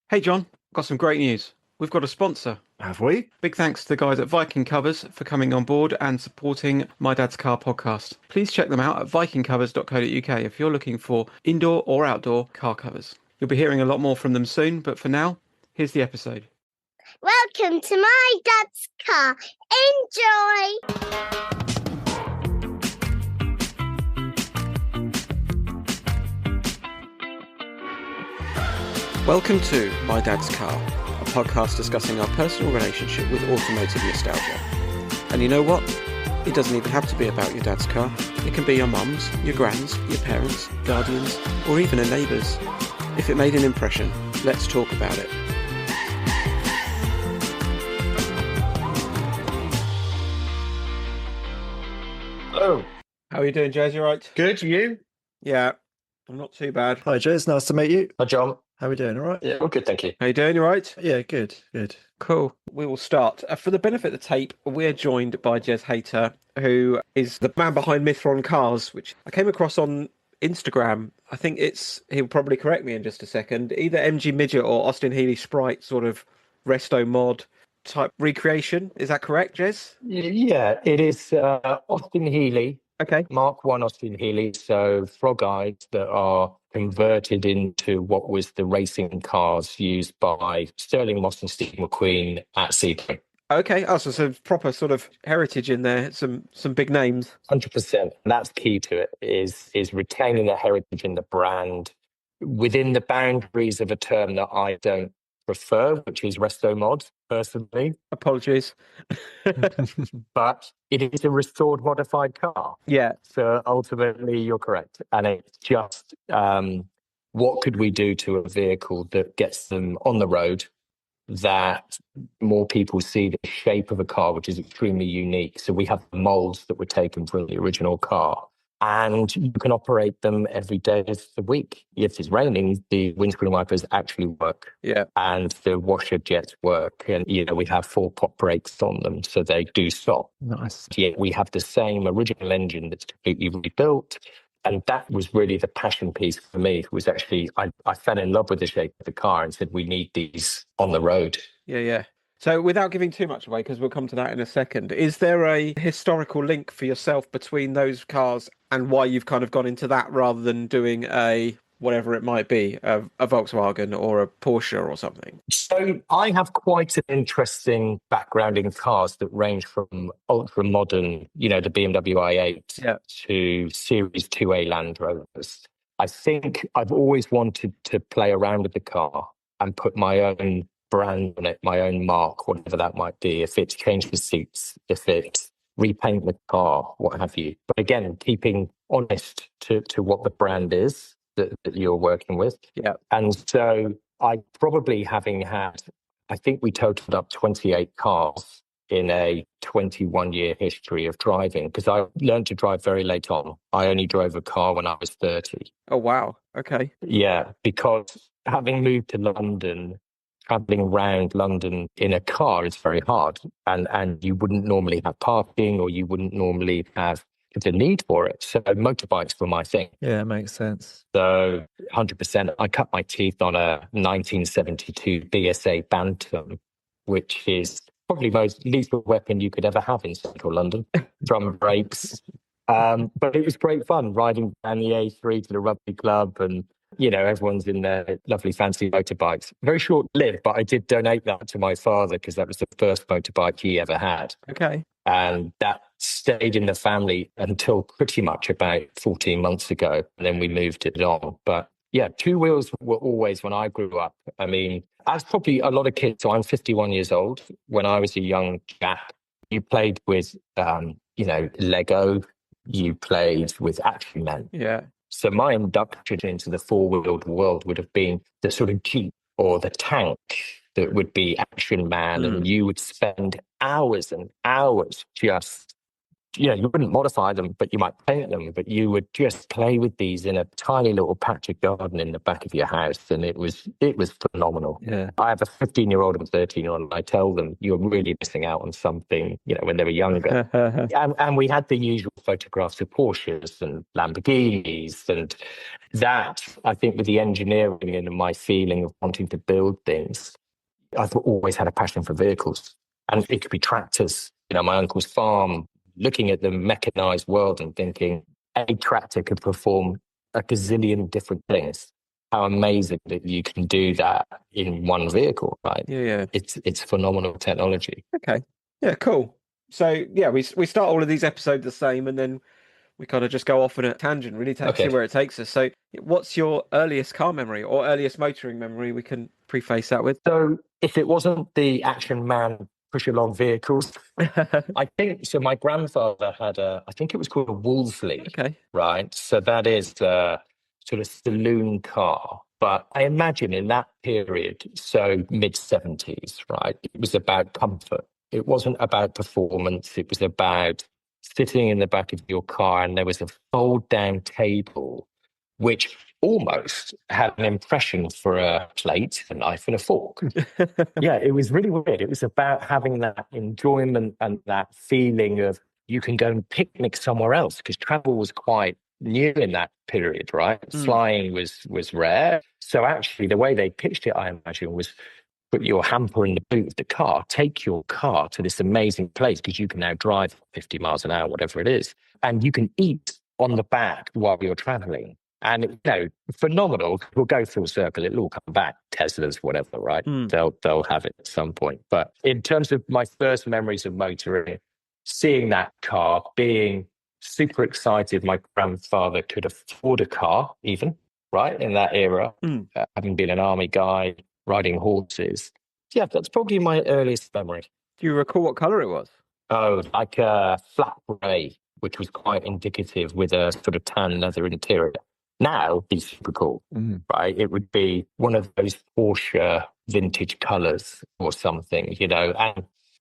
Hey John, got some great news. We've got a sponsor. Have we? Big thanks to the guys at Viking Covers for coming on board and supporting My Dad's Car podcast. Please check them out at vikingcovers.co.uk if you're looking for indoor or outdoor car covers. You'll be hearing a lot more from them soon, but for now, here's the episode. Welcome to My Dad's Car. Enjoy! Welcome to My Dad's Car, a podcast discussing our personal relationship with automotive nostalgia. And you know what? It doesn't even have to be about your dad's car. It can be your mum's, your grand's, your parents', guardians, or even a neighbour's. If it made an impression, let's talk about it. Hello. How are you doing, Jez? You all right? Good, you? Yeah, I'm not too bad. Hi, Jez. Nice to meet you. Hi, John. How are we doing? All right? Yeah, all good, thank you. How you doing? You all right? Yeah, good, good. Cool. We will start. For the benefit of the tape, we're joined by Jez Hayter, who is the man behind Mythron Cars, which I came across on Instagram. I think he'll probably correct me in just a second, either MG Midget or Austin Healey Sprite sort of resto mod type recreation. Is that correct, Jez? Yeah, it is Austin Healey, Okay. Mark 1 Austin Healey, so frog eyes that are converted into what was the racing cars used by Sterling Moss and Steve McQueen at Sebring. Okay. Oh, so some proper sort of heritage in there. Some big names. 100%. That's key to it, is retaining the heritage in the brand within the boundaries of a term that I don't prefer, which is resto mod, personally. Apologies. But it is a restored modified car. Yeah. So ultimately, you're correct. And it's just what could we do to a vehicle that gets them on the road, that more people see the shape of a car, which is extremely unique. So we have molds that were taken from the original car. And you can operate them every day of the week. If it's raining, the windscreen wipers actually work. Yeah. And the washer jets work. And, we have 4 pop brakes on them, so they do stop. Nice. Yet we have the same original engine that's completely rebuilt. And that was really the passion piece for me. It was actually, I fell in love with the shape of the car and said, we need these on the road. Yeah. So without giving too much away, because we'll come to that in a second, is there a historical link for yourself between those cars and why you've kind of gone into that rather than doing a, whatever it might be, a Volkswagen or a Porsche or something? So I have quite an interesting background in cars that range from ultra modern, the BMW i8 to Series 2A Land Rovers. I think I've always wanted to play around with the car and put my own brand on it, my own mark, whatever that might be. If it's change the seats, if it's repaint the car, what have you. But again, keeping honest to what the brand is that you're working with. Yeah. And so I probably I think we totaled up 28 cars in a 21-year history of driving, because I learned to drive very late on. I only drove a car when I was 30. Oh, wow. Okay. Yeah, because having moved to London, traveling around London in a car is very hard. And you wouldn't normally have parking, or you wouldn't normally have the need for it. So motorbikes were my thing. Yeah, makes sense. So 100%. I cut my teeth on a 1972 BSA Bantam, which is probably the most lethal weapon you could ever have in central London. Drum brakes. But it was great fun riding down the A3 to the rugby club, and everyone's in their lovely fancy motorbikes. Very short-lived, but I did donate that to my father because that was the first motorbike he ever had. Okay. And that stayed in the family until pretty much about 14 months ago. And then we moved it on. But yeah, 2 wheels were always, when I grew up. I mean, as probably a lot of kids, so I'm 51 years old. When I was a young chap, you played with, Lego, you played with Action Man. Yeah. So my induction into the 4-wheeled world would have been the sort of Jeep or the tank that would be Action Man. And you would spend hours and hours just you wouldn't modify them, but you might paint them, but you would just play with these in a tiny little patch of garden in the back of your house. And it was phenomenal. Yeah. I have a 15-year-old and 13-year-old, and I tell them you're really missing out on something, when they were younger. and we had the usual photographs of Porsches and Lamborghinis, and that, I think, with the engineering and my feeling of wanting to build things, I've always had a passion for vehicles. And it could be tractors, my uncle's farm, looking at the mechanized world and thinking a tractor could perform a gazillion different things. How amazing that you can do that in one vehicle, right? Yeah. It's phenomenal technology. Okay. Yeah, cool. So, yeah, we start all of these episodes the same, and then we kind of just go off on a tangent, really, see where it takes us. So what's your earliest car memory or earliest motoring memory? We can preface that with. So if it wasn't the Action Man push-along vehicles, I think, so my grandfather had I think it was called a Wolsley. Okay. Right? So that is a sort of saloon car. But I imagine in that period, so mid-70s, right, it was about comfort. It wasn't about performance. It was about sitting in the back of your car, and there was a fold-down table, which almost had an impression for a plate, a knife, and a fork. Yeah, it was really weird. It was about having that enjoyment and that feeling of you can go and picnic somewhere else, because travel was quite new in that period, right? Flying was rare. So actually, the way they pitched it, I imagine, was put your hamper in the boot of the car, take your car to this amazing place, because you can now drive 50 miles an hour, whatever it is, and you can eat on the back while you're traveling. And, phenomenal. We'll go through a circle. It'll all come back. Teslas, whatever, right? They'll have it at some point. But in terms of my first memories of motoring, seeing that car, being super excited my grandfather could afford a car even, right, in that era, having been an army guy, riding horses. Yeah, that's probably my earliest memory. Do you recall what colour it was? Oh, like a flat grey, which was quite indicative with a sort of tan leather interior. Now, it'd be super cool, right? It would be one of those Porsche vintage colours or something, and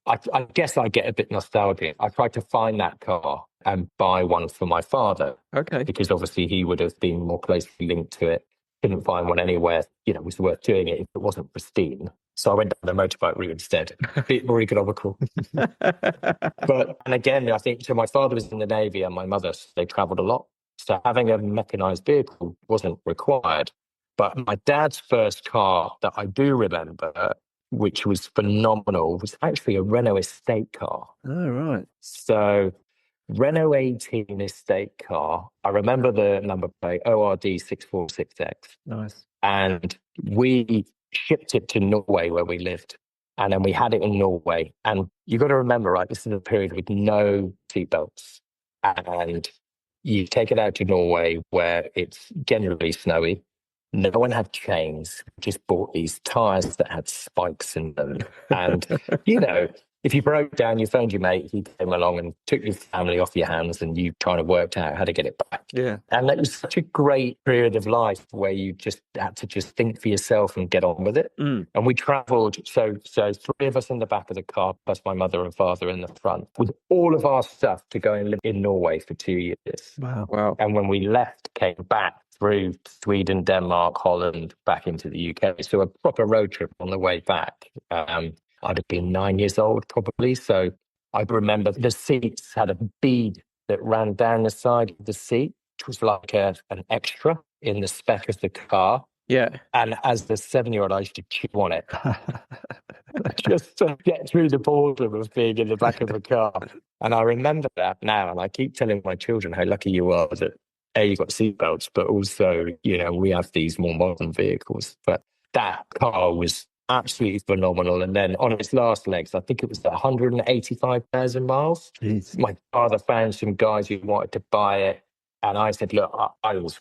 I guess I get a bit nostalgic. I tried to find that car and buy one for my father. Okay. Because obviously he would have been more closely linked to it. Couldn't find one anywhere, was worth doing it if it wasn't pristine. So I went down the motorbike route instead. A bit more economical. And again, I think, so my father was in the Navy and my mother, so they travelled a lot. So having a mechanised vehicle wasn't required. But my dad's first car that I do remember, which was phenomenal, was actually a Renault estate car. Oh, right. So Renault 18 estate car. I remember the number plate, ORD646X. Nice. And we shipped it to Norway where we lived. And then we had it in Norway. And you got to remember, right, this is a period with no seatbelts. And you take it out to Norway where it's generally snowy. No one had chains. Just bought these tyres that had spikes in them. And, if you broke down, you phoned your mate, he came along and took your family off your hands, and you kind of worked out how to get it back. Yeah. And that was such a great period of life where you just had to just think for yourself and get on with it. And we travelled, so 3 of us in the back of the car, plus my mother and father in the front, with all of our stuff to go and live in Norway for 2 years. Wow. And when we left, came back through Sweden, Denmark, Holland, back into the UK. So a proper road trip on the way back. I'd have been 9 years old probably. So I remember the seats had a bead that ran down the side of the seat, which was like an extra in the spec of the car. Yeah. And as the 7-year-old, I used to chew on it just to get through the boredom of being in the back of a car. And I remember that now. And I keep telling my children how lucky you are that you got seatbelts, but also, we have these more modern vehicles. But that car was absolutely phenomenal. And then on its last legs, I think it was 185,000 miles. Jeez. My father found some guys who wanted to buy it. And I said, look, I was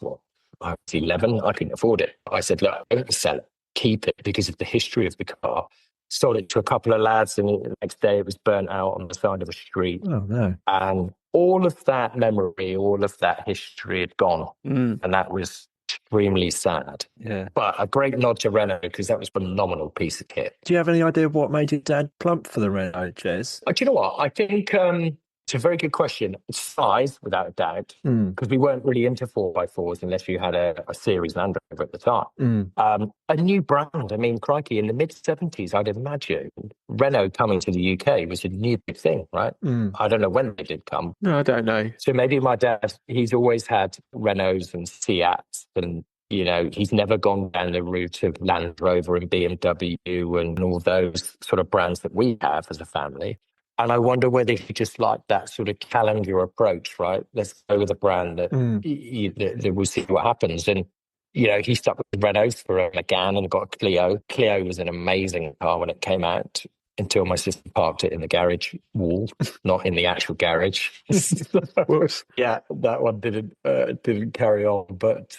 11, I couldn't afford it. I said, look, don't sell it, keep it, because of the history of the car. Sold it to a couple of lads, and the next day it was burnt out on the side of a street. Oh, no. And all of that memory, all of that history had gone. And that was extremely sad. Yeah. But a great nod to Renault, because that was a phenomenal piece of kit. Do you have any idea what made your dad plump for the Renault, Jez? Do you know what? I think It's a very good question. Size, without a doubt, because we weren't really into 4x4s unless you had a series Land Rover at the time. A new brand. I mean, crikey, in the mid-70s, I'd imagine Renault coming to the UK was a new big thing, right? I don't know when they did come. No, I don't know. So maybe my dad, he's always had Renaults and Seats and, you know, he's never gone down the route of Land Rover and BMW and all those sort of brands that we have as a family. And I wonder whether he just liked that sort of calendar approach, right? Let's go with a brand that, that we'll see what happens. And, you know, he stuck with Renault for a Megane and got a Clio. Clio was an amazing car when it came out until my sister parked it in the garage wall, not in the actual garage. Yeah, that one didn't carry on. But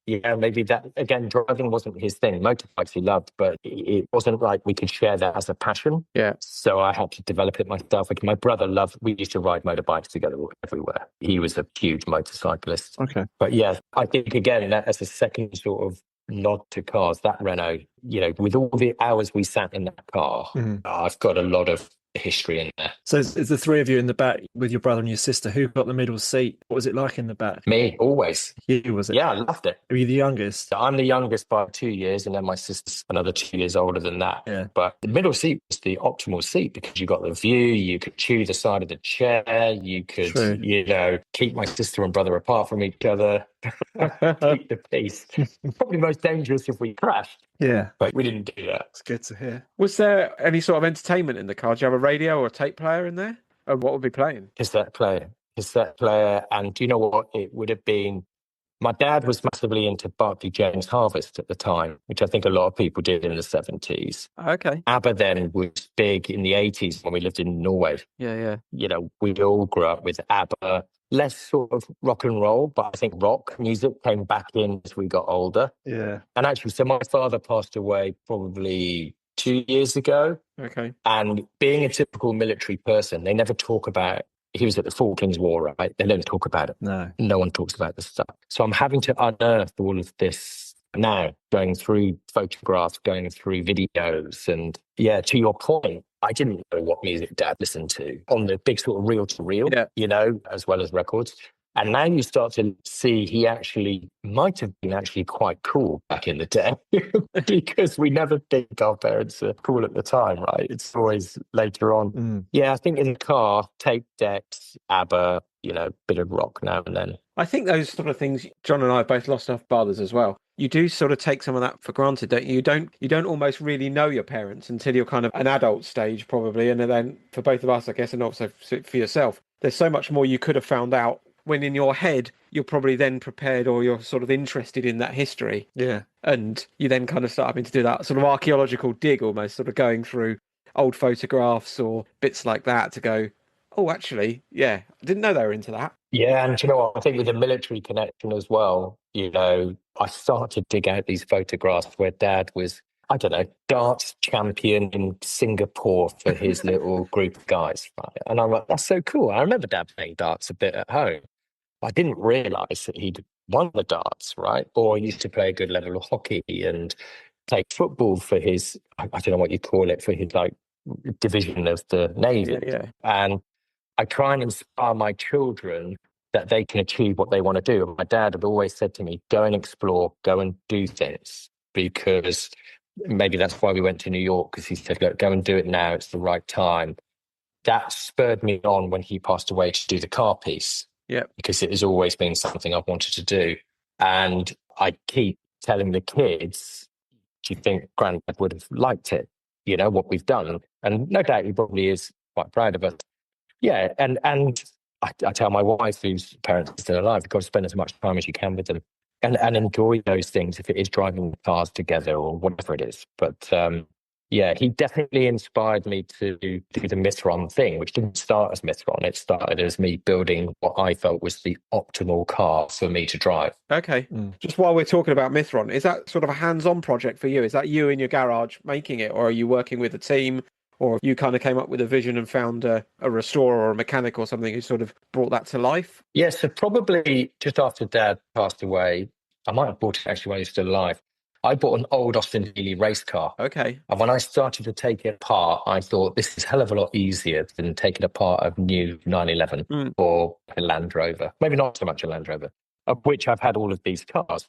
yeah, maybe that, again, driving wasn't his thing. Motorbikes he loved, but it wasn't like we could share that as a passion. Yeah. So I had to develop it myself. Like my brother we used to ride motorbikes together everywhere. He was a huge motorcyclist. Okay. But yeah, I think, again, that as a second sort of nod to cars, that Renault, you know, with all the hours we sat in that car, I've got a lot of history in there. So it's the three of you in the back with your brother and your sister. Who got the middle seat? What was it like in the back? Me, always. You, was it? Yeah, I loved it. Were you the youngest? I'm the youngest by 2 years, and then my sister's another 2 years older than that. Yeah. But the middle seat was the optimal seat because you got the view, you could chew the side of the chair, you could, you know, keep my sister and brother apart from each other, keep the peace. Probably most dangerous if we crashed. Yeah. But we didn't do that. It's good to hear. Was there any sort of entertainment in the car? Do you have a radio or a tape player in there? And what would be playing? Cassette player. And do you know what? It would have been, my dad was massively into Barclay James Harvest at the time, which I think a lot of people did in the 70s. Okay. ABBA then was big in the 80s when we lived in Norway. Yeah. You know, we all grew up with ABBA. Less sort of rock and roll, but I think rock music came back in as we got older. Yeah. And actually, so my father passed away probably 2 years ago. Okay. And being a typical military person, they never talk about, he was at the Falklands War, right? They don't talk about it. No one talks about this stuff. So I'm having to unearth all of this now, going through photographs, going through videos. And yeah, to your point, I didn't know what music Dad listened to on the big sort of reel-to-reel, you know, as well as records. And now you start to see he actually might have been actually quite cool back in the day because we never think our parents are cool at the time, right? It's always later on. Yeah, I think in the car, tape decks, ABBA, you know, bit of rock now and then. I think those sort of things, John and I have both lost our fathers as well. You do sort of take some of that for granted, don't you? You don't almost really know your parents until you're kind of an adult stage, probably. And then for both of us, I guess, and also for yourself, there's so much more you could have found out when in your head, you're probably then prepared or you're sort of interested in that history. Yeah. And you then kind of start having to do that sort of archaeological dig almost, sort of going through old photographs or bits like that to go, oh, actually, yeah, I didn't know they were into that. Yeah, and you know what? I think with the military connection as well, you know, I started to dig out these photographs where Dad was, I don't know, darts champion in Singapore for his little group of guys. Right? And I'm like, that's so cool. I remember Dad playing darts a bit at home. I didn't realise that he'd won the darts, right? Or he used to play a good level of hockey and play football for his, I don't know what you call it, for his like division of the Navy. Yeah. And I try and inspire my children that they can achieve what they want to do. And my dad had always said to me, go and explore, go and do things, because maybe that's why we went to New York, because he said, look, go and do it now. It's the right time. That spurred me on when he passed away to do the car piece. Yeah. Because it has always been something I've wanted to do. And I keep telling the kids, do you think Granddad would have liked it? You know, what we've done. And no doubt he probably is quite proud of us. Yeah, and I tell my wife, whose parents are still alive, you've got to spend as much time as you can with them and enjoy those things if it is driving cars together or whatever it is. But yeah, he definitely inspired me to do the Mythron thing, which didn't start as Mythron. It started as me building what I felt was the optimal car for me to drive. Okay. Just while we're talking about Mythron, is that sort of a hands-on project for you? Is that you in your garage making it, or are you working with a team? Or you kind of came up with a vision and found a restorer or a mechanic or something who sort of brought that to life? Yes, so probably just after Dad passed away, I might have bought it actually when he was still alive. I bought an old Austin Healey race car. Okay. And when I started to take it apart, I thought this is a hell of a lot easier than taking apart a new 911 or a Land Rover. Maybe not so much a Land Rover, of which I've had all of these cars.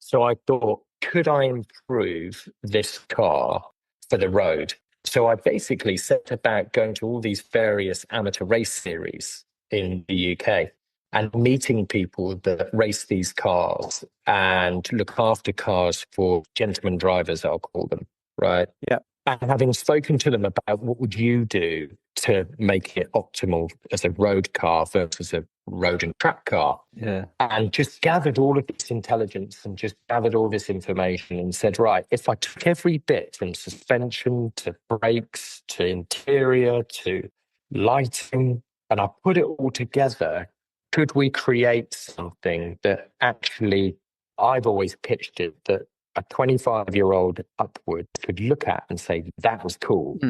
So I thought, could I improve this car for the road? So I basically set about going to all these various amateur race series in the UK and meeting people that race these cars and look after cars for gentlemen drivers, I'll call them, right? Yeah. And having spoken to them about what would you do to make it optimal as a road car versus a road and track car. Yeah. And just gathered all of this intelligence and just gathered all this information and said, right, if I took every bit from suspension to brakes to interior to lighting and I put it all together, could we create something that actually, I've always pitched it, that a 25-year-old upward could look at and say, that was cool.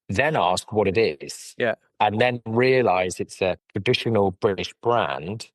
Then ask what it is. Yeah. And then realize it's a traditional British brand.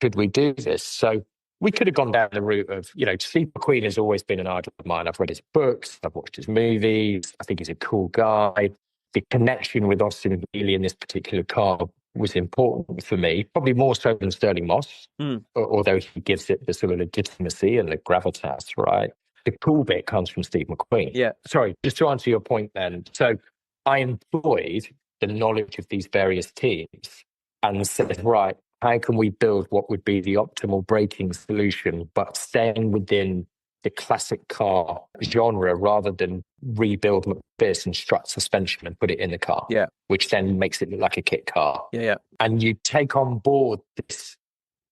Could we do this? So we could have gone down the route of, Steve McQueen has always been an idol of mine. I've read his books. I've watched his movies. I think he's a cool guy. The connection with Austin Healey in this particular car was important for me, probably more so than Sterling Moss, although he gives it the sort of legitimacy and the gravitas, right? The cool bit comes from Steve McQueen. Yeah. Sorry, just to answer your point then. So I employed the knowledge of these various teams and said, right, how can we build what would be the optimal braking solution, but staying within the classic car genre rather than rebuild this and strut suspension and put it in the car, which then makes it look like a kit car. Yeah. And you take on board this,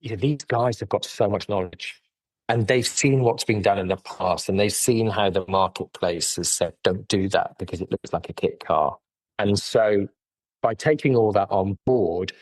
these guys have got so much knowledge and they've seen what's been done in the past and they've seen how the marketplace has said, don't do that because it looks like a kit car. And so by taking all that on board,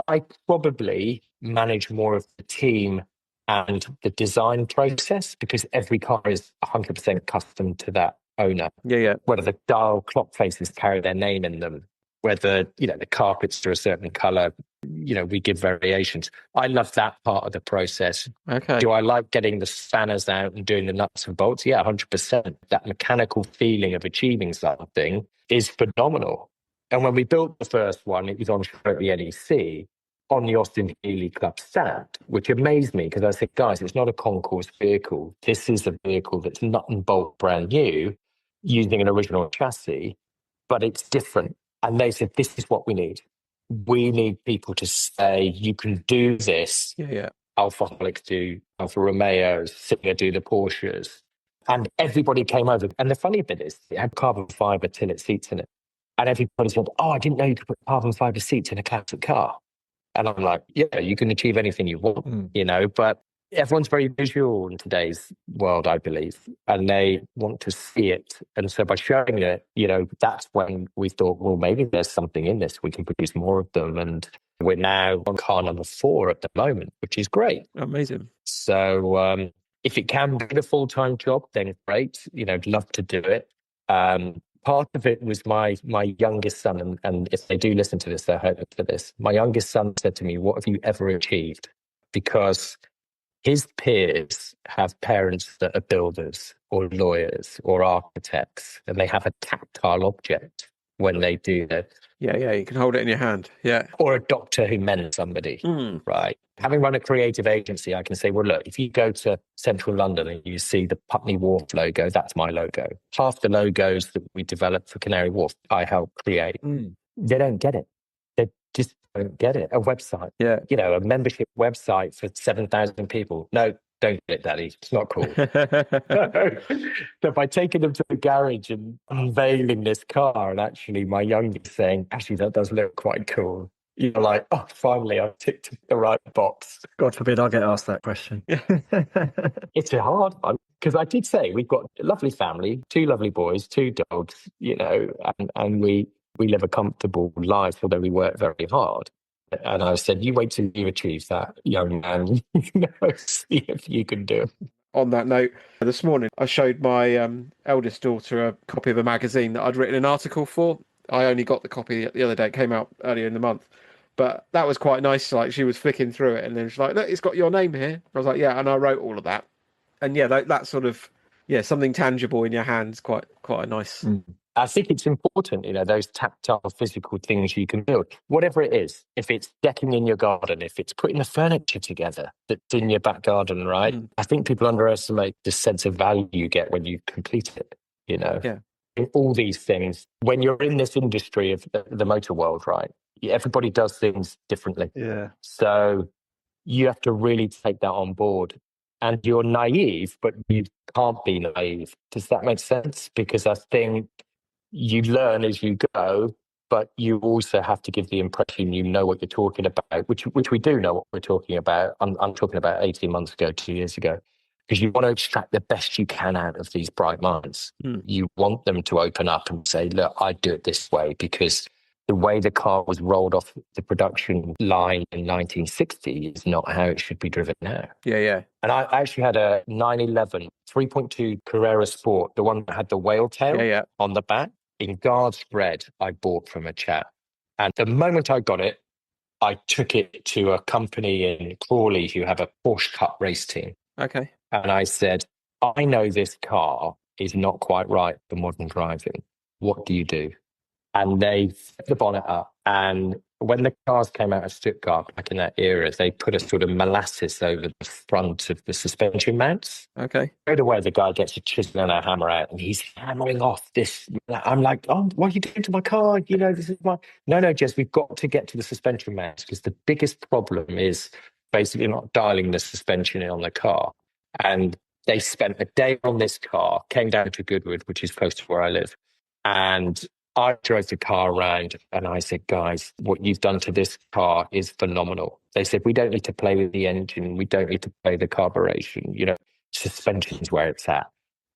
I probably manage more of the team and the design process because every car is 100% custom to that owner. Yeah. Whether the dial clock faces carry their name in them, whether, the carpets are a certain color, we give variations. I love that part of the process. Okay. Do I like getting the spanners out and doing the nuts and bolts? Yeah, 100%. That mechanical feeling of achieving something is phenomenal. And when we built the first one, it was on show at the NEC on the Austin Healey Club stand, which amazed me because I said, guys, it's not a concourse vehicle. This is a vehicle that's nut and bolt brand new using an original chassis, but it's different. And they said, this is what we need. We need people to say, you can do this. Yeah. Alphaholics do, Alfa Romeos, Singer do the Porsches. And everybody came over. And the funny bit is it had carbon fiber tillet seats in it. And everybody said, oh, I didn't know you could put carbon fiber seats in a classic car. And I'm like, yeah, you can achieve anything you want, but everyone's very visual in today's world, I believe, and they want to see it. And so by showing it, that's when we thought, well, maybe there's something in this. We can produce more of them. And we're now on car number 4 at the moment, which is great. Amazing. So if it can be a full-time job, then great. Love to do it. Part of it was my youngest son, and if they do listen to this, they're hoping for this. My youngest son said to me, what have you ever achieved? Because his peers have parents that are builders or lawyers or architects, and they have a tactile object when they do that. Yeah, you can hold it in your hand. Yeah. Or a doctor who mends somebody, right? Having run a creative agency, I can say, well, look, if you go to central London and you see the Putney Wharf logo, that's my logo. Half the logos that we developed for Canary Wharf, I helped create. They don't get it. They just don't get it. A website, a membership website for 7,000 people. No, don't get it, Daddy. It's not cool. So by taking them to the garage and unveiling this car, and actually my youngest saying, actually, that does look quite cool. You're like, oh, finally, I ticked the right box. God forbid I get asked that question. It's a hard one because I did say we've got a lovely family, 2 lovely boys, 2 dogs, and we live a comfortable life, although we work very hard. And I said, you wait till you achieve that, young man. See if you can do it. On that note, this morning I showed my eldest daughter a copy of a magazine that I'd written an article for. I only got the copy the other day. It came out earlier in the month. But that was quite nice. Like, she was flicking through it and then she's like, look, it's got your name here. I was like, yeah, and I wrote all of that. And yeah, that sort of yeah, something tangible in your hands. Quite a nice. I think it's important, those tactile, physical things you can build, whatever it is. If it's decking in your garden, if it's putting the furniture together that's in your back garden, right? I think people underestimate the sense of value you get when you complete it, Yeah. In all these things. When you're in this industry of the motor world, right? Everybody does things differently. Yeah. So you have to really take that on board. And you're naive, but you can't be naive. Does that make sense? Because I think you learn as you go, but you also have to give the impression you know what you're talking about, which we do know what we're talking about. I'm talking about 18 months ago, 2 years ago, because you want to extract the best you can out of these bright minds. You want them to open up and say, look, I do it this way, because the way the car was rolled off the production line in 1960 is not how it should be driven now. Yeah. And I actually had a 911 3.2 Carrera Sport, the one that had the whale tail on the back, in Guards red, I bought from a chap. And the moment I got it, I took it to a company in Crawley who have a Porsche Cup race team. Okay. And I said, I know this car is not quite right for modern driving. What do you do? And they set the bonnet up. And when the cars came out of Stuttgart back in that era, they put a sort of molasses over the front of the suspension mounts. Okay. Straight away, the guy gets a chisel and a hammer out, and he's hammering off this. I'm like, oh, what are you doing to my car? This is my... No, Jez, we've got to get to the suspension mounts, because the biggest problem is basically not dialing the suspension in on the car. And they spent a day on this car, came down to Goodwood, which is close to where I live, and I drove the car around and I said, guys, what you've done to this car is phenomenal. They said, we don't need to play with the engine. We don't need to play the carburation. Suspension's where it's at.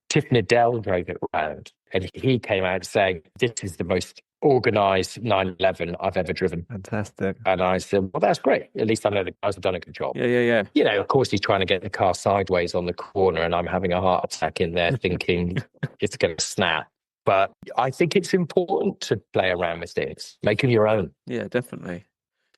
Tiff Nadell drove it around and he came out saying, this is the most organised 911 I've ever driven. Fantastic. And I said, well, that's great. At least I know the guys have done a good job. Yeah. Of course, he's trying to get the car sideways on the corner and I'm having a heart attack in there thinking it's going to snap. But I think it's important to play around with things, make them your own. Yeah, definitely.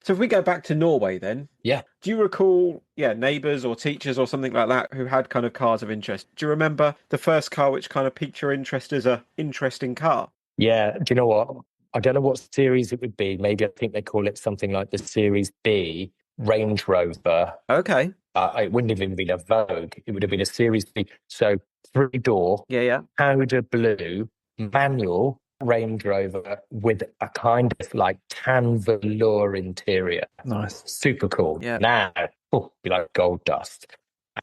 So if we go back to Norway then, do you recall, neighbours or teachers or something like that who had kind of cars of interest? Do you remember the first car which kind of piqued your interest as a interesting car? Yeah, do you know what? I don't know what series it would be. Maybe I think they call it something like the Series B Range Rover. Okay. It wouldn't have even been a Vogue. It would have been a Series B. So 3-door, powder blue, manual Range Rover with a kind of like tan velour interior. Nice. Super cool. Yeah. Now, be like gold dust.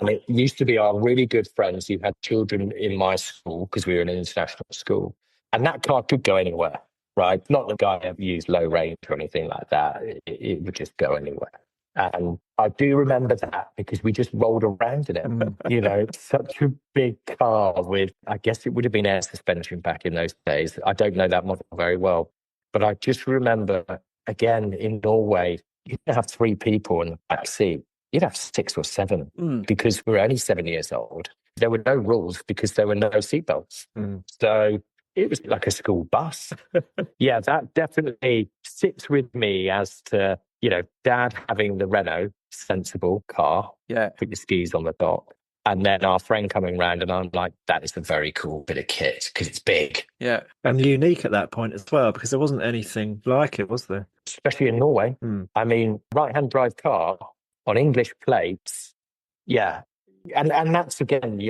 And it used to be our really good friends who had children in my school, because we were in an international school. And that car could go anywhere, right? Not the guy ever used low range or anything like that. It would just go anywhere. And I do remember that because we just rolled around in it. Such a big car with, I guess it would have been air suspension back in those days. I don't know that model very well. But I just remember, again, in Norway, you didn't have 3 people in the back seat. You'd have 6 or 7 because we were only 7 years old. There were no rules because there were no seatbelts. So it was like a school bus. Yeah, that definitely sits with me as to, Dad having the Renault, sensible car. Yeah. Put your skis on the top. And then our friend coming round and I'm like, that is a very cool bit of kit because it's big. Yeah. And unique at that point as well, because there wasn't anything like it, was there? Especially in Norway. I mean, right-hand drive car on English plates. Yeah. And that's, again,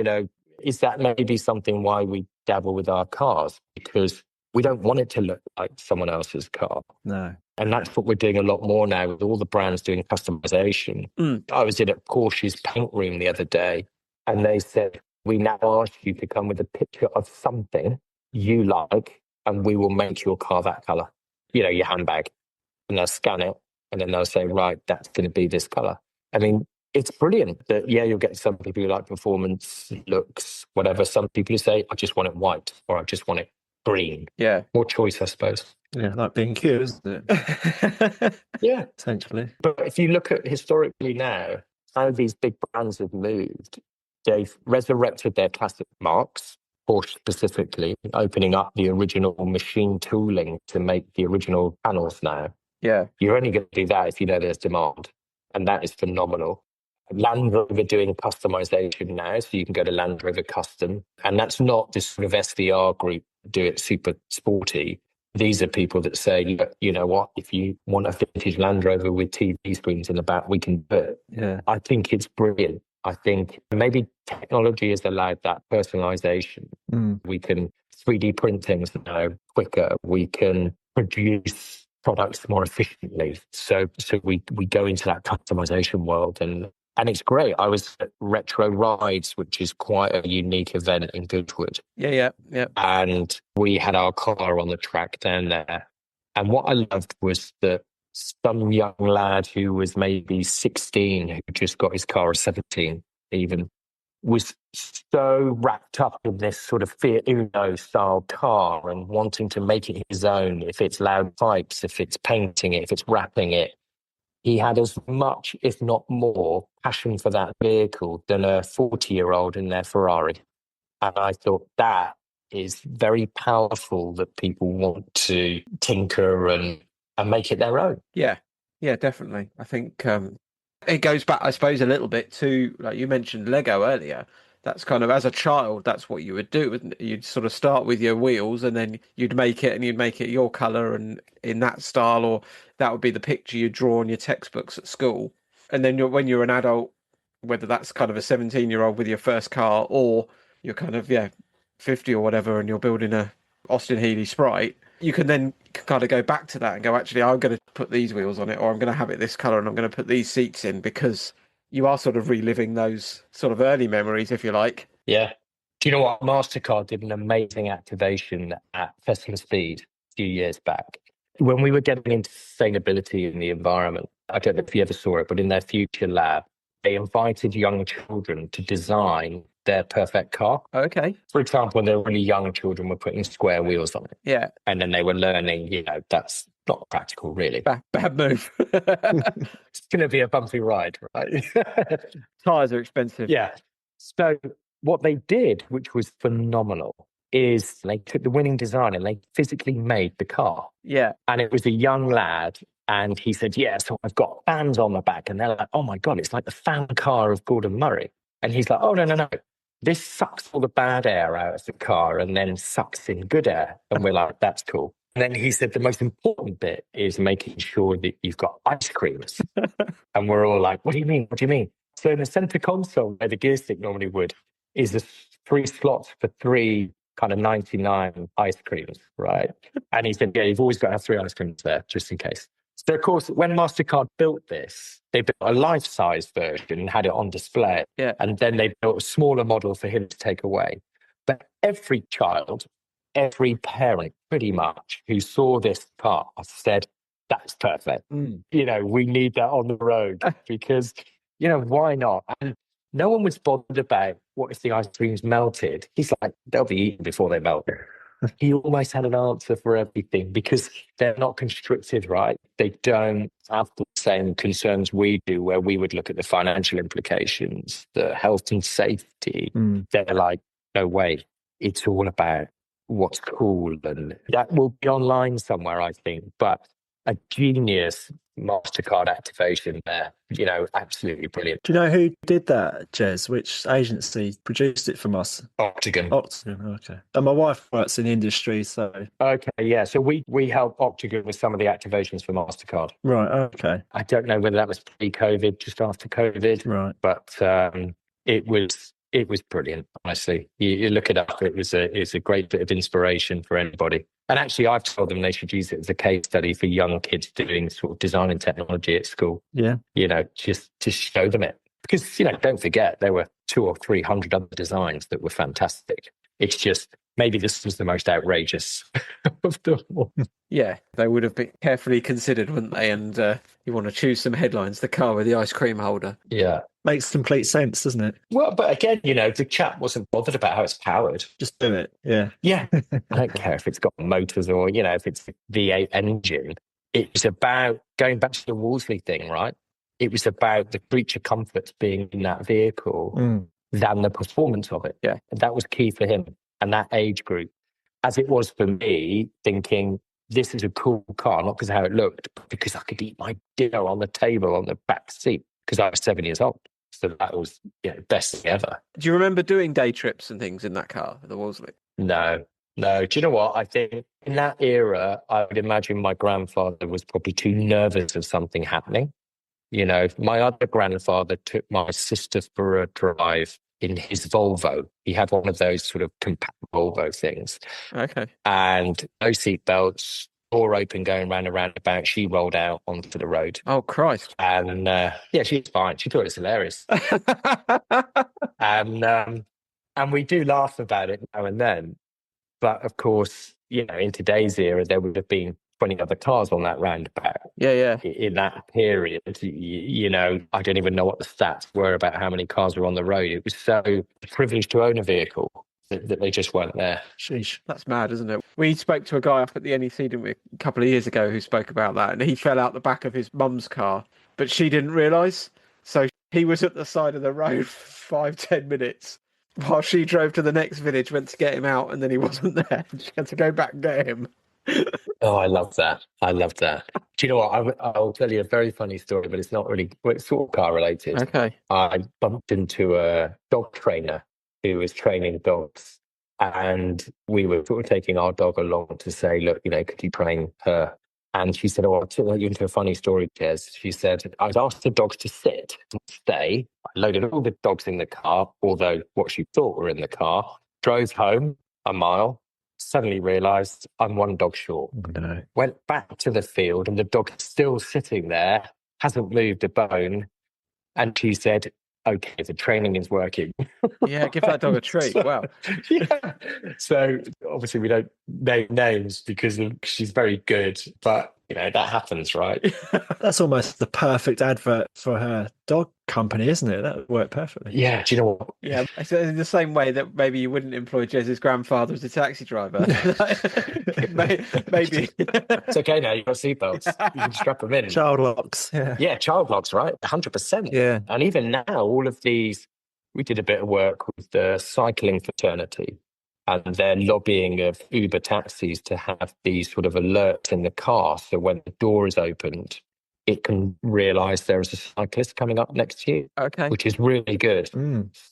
is that maybe something why we dabble with our cars? Because we don't want it to look like someone else's car. No. And that's what we're doing a lot more now with all the brands doing customization. I was in a Porsche's paint room the other day and they said, we now ask you to come with a picture of something you like and we will make your car that colour. Your handbag. And they'll scan it and then they'll say, right, that's going to be this colour. I mean, it's brilliant that, you'll get some people who like performance, looks, whatever. Some people who say, I just want it white or I just want it green. Yeah. More choice, I suppose. Yeah, like being cute, isn't it? Yeah. Essentially. But if you look at historically now, how these big brands have moved, they've resurrected their classic marks, Porsche specifically, opening up the original machine tooling to make the original panels now. Yeah. You're only going to do that if you know there's demand. And that is phenomenal. Land Rover doing customization now, so you can go to Land Rover Custom. And that's not this sort of SVR group do it super sporty. These are people that say, look, you know what, if you want a vintage Land Rover with TV screens in the back, we can do it. Yeah. I think it's brilliant. I think maybe technology has allowed that personalization. We can 3D print things now quicker. We can produce products more efficiently. So we go into that customization world and it's great. I was at Retro Rides, which is quite a unique event in Goodwood. Yeah. And we had our car on the track down there. And what I loved was that some young lad who was maybe 16, who just got his car at 17 even, was so wrapped up in this sort of Fiat Uno style car and wanting to make it his own. If it's loud pipes, if it's painting it, if it's wrapping it. He had as much, if not more, passion for that vehicle than a 40-year-old in their Ferrari. And I thought that is very powerful, that people want to tinker and make it their own. Yeah, definitely. I think it goes back, I suppose, a little bit to, like you mentioned, Lego earlier. That's kind of, as a child, that's what you would do, wouldn't it? You'd sort of start with your wheels and then you'd make it your colour and in that style, or that would be the picture you draw on your textbooks at school. And then when you're an adult, whether that's kind of a 17-year-old with your first car, or you're kind of, 50 or whatever, and you're building a Austin Healey Sprite, you can then kind of go back to that and go, actually, I'm going to put these wheels on it, or I'm going to have it this colour, and I'm going to put these seats in, because you are sort of reliving those sort of early memories, if you like. Yeah. Do you know what? MasterCard did an amazing activation at Festival Speed a few years back. When we were getting into sustainability in the environment, I don't know if you ever saw it, but in their future lab, they invited young children to design their perfect car. Okay. For example, when they were really young, children were putting square wheels on it. Yeah. And then they were learning, that's not practical, really. Bad move. It's going to be a bumpy ride, right? Tyres are expensive. Yeah. So what they did, which was phenomenal, is they took the winning design and they physically made the car. Yeah. And it was a young lad. And he said, so I've got fans on the back. And they're like, oh my God, it's like the fan car of Gordon Murray. And he's like, oh, no. This sucks all the bad air out of the car and then sucks in good air. And we're like, that's cool. And then he said, the most important bit is making sure that you've got ice creams. And we're all like, what do you mean? What do you mean? So in the center console, where the gear stick normally would, is the 3 slots for 3 kind of 99 ice creams, right? And he said, you've always got to have 3 ice creams there, just in case. So, of course, when MasterCard built this, they built a life-size version and had it on display. Yeah. And then they built a smaller model for him to take away. But every child, every parent, pretty much, who saw this car said, that's perfect. We need that on the road because, why not? And no one was bothered about what if the ice cream's melted. He's like, they'll be eaten before they melt. He almost had an answer for everything because they're not constricted, right? They don't have the same concerns we do, where we would look at the financial implications, the health and safety. They're like, no way. It's all about what's cool. And that will be online somewhere, I think. But a genius MasterCard activation there, absolutely brilliant. Do you know who did that, Jez? Which agency produced it from us? Octagon, okay. And my wife works in the industry, so... Okay, yeah. So we helped Octagon with some of the activations for MasterCard. Right, okay. I don't know whether that was pre-COVID, just after COVID. Right. But it was brilliant, honestly. You look it up, it's a great bit of inspiration for anybody. And actually, I've told them they should use it as a case study for young kids doing sort of design and technology at school. Yeah. Just to show them it. Because, don't forget, there were 200 or 300 other designs that were fantastic. It's just, maybe this was the most outrageous of them all. Yeah, they would have been carefully considered, wouldn't they? And you want to choose some headlines, the car with the ice cream holder. Yeah. Makes complete sense, doesn't it? Well, but again, the chap wasn't bothered about how it's powered. Just do it, yeah. Yeah. I don't care if it's got motors or, if it's a V8 engine. It's about, going back to the Wolsley thing, right? It was about the creature comforts being in that vehicle than the performance of it. Yeah. And that was key for him and that age group. As it was for me, thinking, this is a cool car, not because of how it looked, but because I could eat my dinner on the table on the back seat because I was 7 years old. So that was best thing ever. Do you remember doing day trips and things in that car, the Wolseley? No. Do you know what? I think in that era, I would imagine my grandfather was probably too nervous of something happening. You know, my other grandfather took my sister for a drive in his Volvo. He had one of those sort of compact Volvo things. Okay. And no seatbelts, door open, going round and roundabout. She rolled out onto the road. Oh, Christ. And she's fine. She thought it was hilarious. And we do laugh about it now and then. But of course, you know, in today's era, there would have been 20 other cars on that roundabout. Yeah. In that period, you know, I don't even know what the stats were about how many cars were on the road. It was so privileged to own a vehicle that they just weren't there. Sheesh. That's mad, isn't it? We spoke to a guy up at the NEC, didn't we, a couple of years ago, who spoke about that, and he fell out the back of his mum's car, but she didn't realise. So he was at the side of the road for 5-10 minutes while she drove to the next village, went to get him out, and then he wasn't there. She had to go back and get him. Oh, I love that. Do you know what? I'll tell you a very funny story, but it's not really, it's sort of car related. Okay. I bumped into a dog trainer who was training dogs, and we were sort of taking our dog along to say, look, you know, could you train her? And she said, I'll tell you into a funny story, Jez. She said, I'd asked the dogs to sit and stay. I loaded all the dogs in the car, although what she thought were in the car, drove home a mile, suddenly realised I'm one dog short. No. Went back to the field and the dog's still sitting there, hasn't moved a bone. And she said, okay, the training is working. Yeah, give that dog a treat. Wow. Yeah. So obviously we don't name names because she's very good, but you know, that happens, right? That's almost the perfect advert for her dog company, isn't it? That would work perfectly. Yeah, do you know what? Yeah, so in the same way that maybe you wouldn't employ Jez's grandfather as a taxi driver. Maybe. It's okay now, you've got seatbelts. You can strap them in. Child locks, yeah. Yeah, child locks, right? 100%. Yeah. And even now, all of these, we did a bit of work with the cycling fraternity and their lobbying of Uber taxis to have these sort of alerts in the car. So when the door is opened, it can realise there is a cyclist coming up next to you, Okay. which is really good.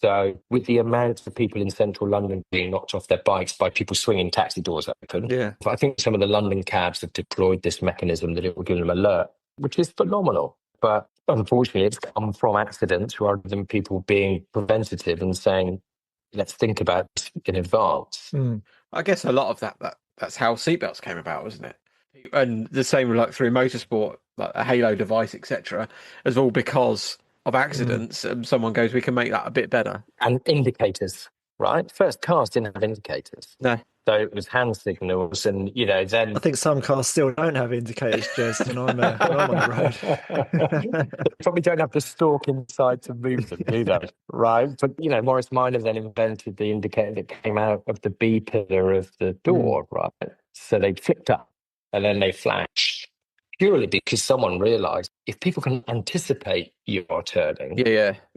So with the amount of people in central London being knocked off their bikes by people swinging taxi doors open, Yeah. I think some of the London cabs have deployed this mechanism that it will give them an alert, which is phenomenal. But unfortunately, it's come from accidents rather than people being preventative and saying, let's think about this in advance. I guess a lot of that's how seatbelts came about, wasn't it? And the same like through motorsport, like a halo device, etc., is all because of accidents. And someone goes, we can make that a bit better. And indicators, right? First cars didn't have indicators. No. So it was hand signals and, you know, then... I think some cars still don't have indicators, Jez, when I'm on the road. They probably don't have the stalk inside to move them, do they? Right? But, you know, Morris Minor then invented the indicator that came out of the B pillar of the door, right? So they flipped up and then they flashed. Purely because someone realised if people can anticipate you are turning,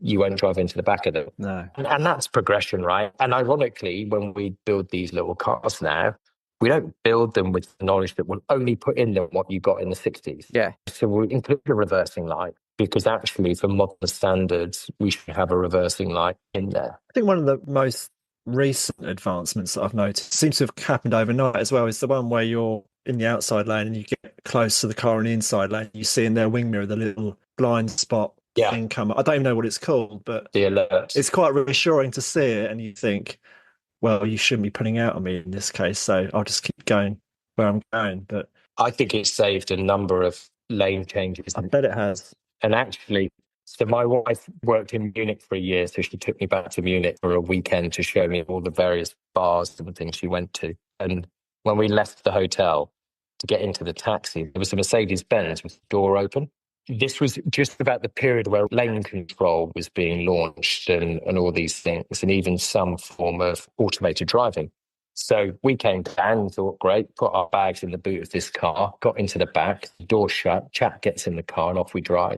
you won't drive into the back of them. No. And that's progression, right? And ironically, when we build these little cars now, we don't build them with the knowledge that we'll only put in them what you got in the 60s. Yeah. So we'll include a reversing light because actually for modern standards, we should have a reversing light in there. I think one of the most recent advancements that I've noticed seems to have happened overnight as well is the one where you're in the outside lane and you get close to the car on the inside lane, you see in their wing mirror the little blind spot thing come up. I don't even know what it's called, but the alert. It's quite reassuring to see it and you think, well, you shouldn't be putting out on me in this case, so I'll just keep going where I'm going. But I think it's saved a number of lane changes. I bet it has. And actually, so my wife worked in Munich for a year, so she took me back to Munich for a weekend to show me all the various bars and things she went to. And when we left the hotel to get into the taxi, there was a Mercedes-Benz with the door open. This was just about the period where lane control was being launched and all these things, and even some form of automated driving. So we came down and thought, great, put our bags in the boot of this car, got into the back, the door shut, chap gets in the car and off we drive.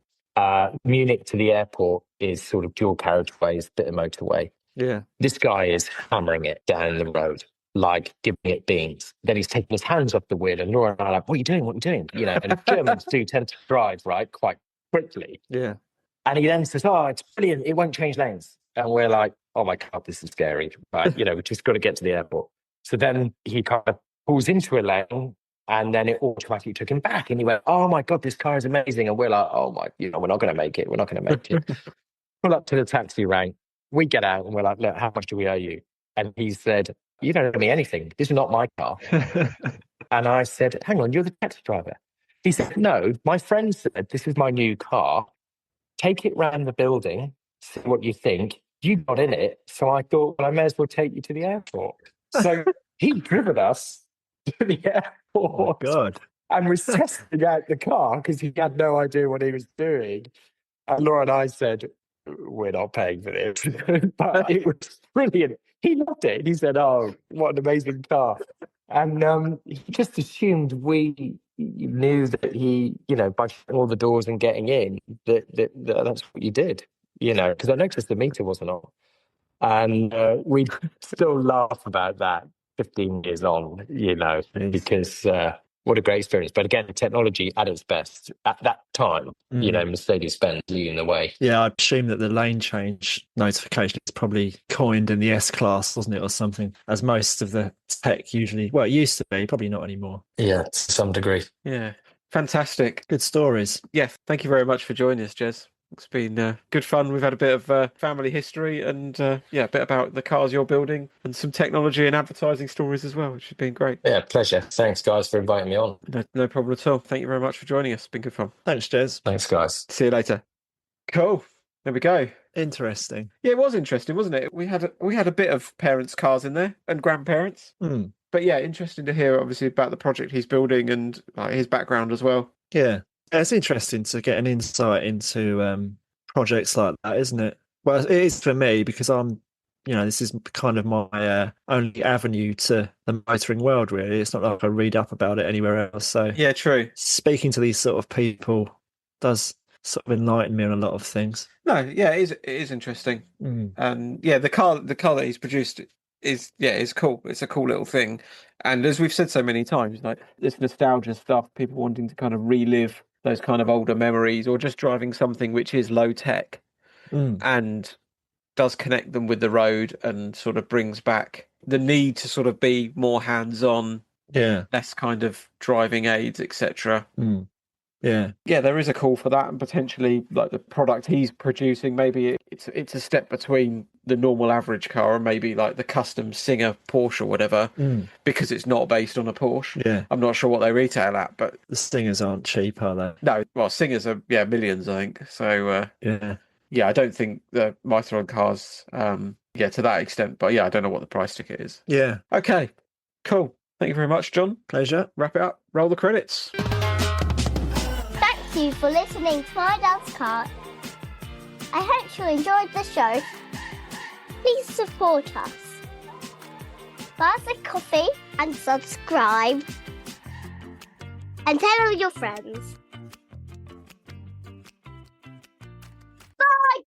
Munich to the airport is sort of dual carriageways, bit of motorway. Yeah. This guy is hammering it down the road, like giving it beans. Then he's taking his hands off the wheel and Laura and I are like, what are you doing? What are you doing? You know, and Germans do tend to drive, right, quite quickly. Yeah. And he then says, "Oh, it's brilliant. It won't change lanes." And we're like, "Oh my God, this is scary." Right? We just got to get to the airport. So then he kind of pulls into a lane, and then it automatically took him back. And he went, "Oh my God, this car is amazing." And we're like, "Oh my, we're not going to make it. We're not going to make it." Pull up to the taxi rank. We get out and we're like, "Look, how much do we owe you?" And he said, "You don't owe me anything. This is not my car." And I said, "Hang on, you're the taxi driver." He said, "No, my friend said, this is my new car. Take it round the building, see what you think. You got in it. So I thought, well, I may as well take you to the airport." So he'd driven us to the airport. Oh, God. And was testing out the car because he had no idea what he was doing. And Laura and I said, "We're not paying for this." But it was brilliant. He loved it. He said, "Oh, what an amazing car." And he just assumed we knew that he, by shutting all the doors and getting in, that's what you did, because I noticed the meter wasn't on. And we still laugh about that 15 years on, because what a great experience. But again, technology at its best at that time, Mercedes-Benz leading the way. Yeah, I assume that the lane change notification is probably coined in the S-Class, wasn't it, or something, as most of the tech usually, well, it used to be, probably not anymore. Yeah, to some degree. Yeah, fantastic. Good stories. Yeah, thank you very much for joining us, Jez. It's been good fun. We've had a bit of family history and a bit about the cars you're building and some technology and advertising stories as well, which has been great. Yeah, pleasure. Thanks, guys, for inviting me on. No problem at all. Thank you very much for joining us. It's been good fun. Thanks, Jez. Thanks, guys. See you later. Cool. There we go. Interesting. Yeah, it was interesting, wasn't it? We had a bit of parents' cars in there and grandparents. But yeah, interesting to hear, obviously, about the project he's building and his background as well. Yeah. It's interesting to get an insight into projects like that, isn't it? Well, it is for me because I'm, this is kind of my only avenue to the motoring world, really. It's not like I read up about it anywhere else. So yeah, true. Speaking to these sort of people does sort of enlighten me on a lot of things. No, yeah, it is interesting. And yeah, the car that he's produced is cool. It's a cool little thing. And as we've said so many times, like this nostalgia stuff, people wanting to kind of relive those kind of older memories, or just driving something which is low tech and does connect them with the road and sort of brings back the need to sort of be more hands-on, less kind of driving aids, etc. Yeah, there is a call for that, and potentially like the product he's producing, maybe it's a step between the normal average car and maybe like the custom Singer Porsche or whatever, because it's not based on a Porsche. Yeah, I'm not sure what they retail at, but the Stingers aren't cheap, are they? No, well, Singers are millions, I think. So I don't think the Mythron cars to that extent, but I don't know what the price ticket is. Yeah. Okay, cool. Thank you very much, John. Pleasure. Wrap it up. Roll the credits. Thank you for listening to my dad's car. I hope you enjoyed the show. Please support us. Buy us a coffee and subscribe. And tell all your friends.